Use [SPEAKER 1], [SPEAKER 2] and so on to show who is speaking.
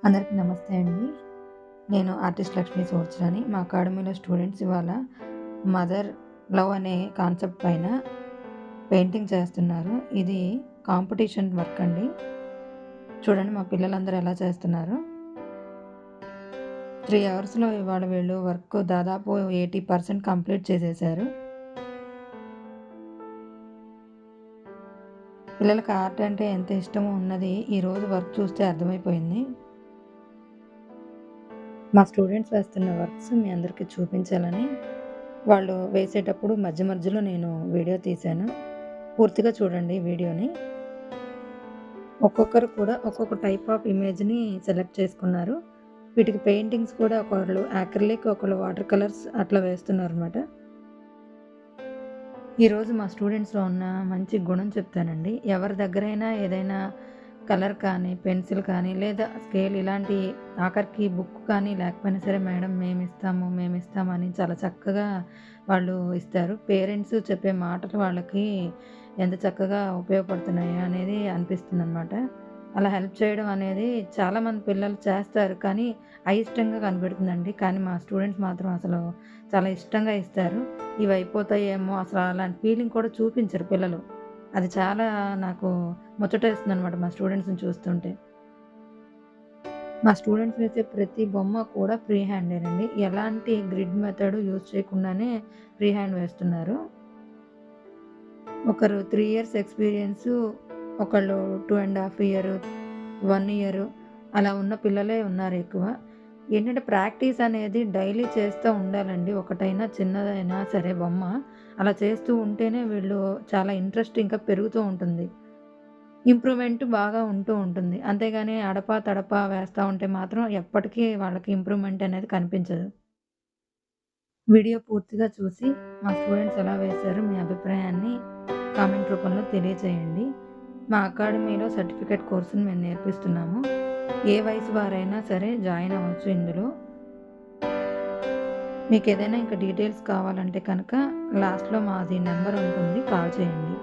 [SPEAKER 1] అందరికీ నమస్తే అండి. నేను ఆర్టిస్ట్ లక్ష్మీ సోర్చరని. మా అకాడమీలో స్టూడెంట్స్ ఇవాళ మదర్ లవ్ అనే కాన్సెప్ట్ పైన పెయింటింగ్ చేస్తున్నారు. ఇది కాంపిటీషన్ వర్క్ అండి. చూడండి మా పిల్లలందరూ ఎలా చేస్తున్నారో. 3 అవర్స్‌లో ఇవాళ వీళ్ళు వర్క్ దాదాపు 80% కంప్లీట్ చేసేశారు. పిల్లలకి ఆర్ట్ అంటే ఎంత ఇష్టమో ఉన్నది ఈరోజు వర్క్ చూస్తే అర్థమైపోయింది. మా స్టూడెంట్స్ వేస్తున్న వర్క్స్ మీ అందరికీ చూపించాలని వాళ్ళు వేసేటప్పుడు మధ్య మధ్యలో నేను వీడియో తీశాను. పూర్తిగా చూడండి వీడియోని. ఒక్కొక్కరు కూడా ఒక్కొక్క టైప్ ఆఫ్ ఇమేజ్‌ని సెలెక్ట్ చేసుకున్నారు. వీటికి పెయింటింగ్స్ కూడా ఒకళ్ళు యాక్రిలిక్, ఒకళ్ళు వాటర్ కలర్స్ అట్లా వేస్తున్నారనమాట. ఈరోజు మా స్టూడెంట్స్‌లో ఉన్న మంచి గుణం చెప్తానండి. ఎవరి దగ్గరైనా ఏదైనా కలర్ కానీ, పెన్సిల్ కానీ, లేదా స్కేల్ ఇలాంటి ఆఖరికి బుక్ కానీ లేకపోయినా సరే మేడం మేమిస్తాము అని చాలా చక్కగా వాళ్ళు ఇస్తారు. పేరెంట్స్ చెప్పే మాటలు వాళ్ళకి ఎంత చక్కగా ఉపయోగపడుతున్నాయో అనేది అనిపిస్తుందనమాట. అలా హెల్ప్ చేయడం అనేది చాలామంది పిల్లలు చేస్తారు. కానీ అయిష్టంగా కనపెడుతుందండి. కానీ మా స్టూడెంట్స్ మాత్రం అసలు చాలా ఇష్టంగా ఇస్తారు. ఇవి అయిపోతాయేమో అసలు అలాంటి ఫీలింగ్ కూడా చూపించరు పిల్లలు. అది చాలా నాకు ముచ్చటేస్తుందనమాట మా స్టూడెంట్స్‌ని చూస్తుంటే. మా స్టూడెంట్స్ వేసే ప్రతి బొమ్మ కూడా ఫ్రీ హ్యాండేనండి. ఎలాంటి గ్రిడ్ మెథడ్ యూజ్ చేయకుండానే ఫ్రీ హ్యాండ్ వేస్తున్నారు. ఒకరు 3 ఇయర్స్ ఎక్స్‌పీరియన్సు, ఒకళ్ళు 2 ½ ఇయర్, 1 ఇయర్ అలా ఉన్న పిల్లలే ఉన్నారు ఎక్కువ. ఏంటంటే ప్రాక్టీస్ అనేది డైలీ చేస్తూ ఉండాలండి. ఒకటైనా చిన్నదైనా సరే బొమ్మ అలా చేస్తూ ఉంటేనే వీళ్ళు చాలా ఇంట్రెస్ట్ ఇంకా పెరుగుతూ ఉంటుంది. ఇంప్రూవ్‌మెంట్ బాగా ఉంటూ ఉంటుంది. అంతేగాని అడపా తడపా వేస్తా ఉంటే మాత్రం ఎప్పటికీ వాళ్ళకి ఇంప్రూవ్‌మెంట్ అనేది కనిపించదు. వీడియో పూర్తిగా చూసి మా స్టూడెంట్స్ ఎలా వేశారో మీ అభిప్రాయాన్ని కామెంట్ రూపంలో తెలియజేయండి. మా అకాడమీలో సర్టిఫికేట్ కోర్సును మేము నేర్పిస్తున్నాము. ఏ వయసు వారైనా సరే జాయిన్ అవ్వచ్చు ఇందులో. మీకు ఏదైనా ఇంకా డీటెయిల్స్ కావాలంటే కనుక లాస్ట్‌లో మాది నెంబర్ ఉంటుంది. కాల్ చేయండి.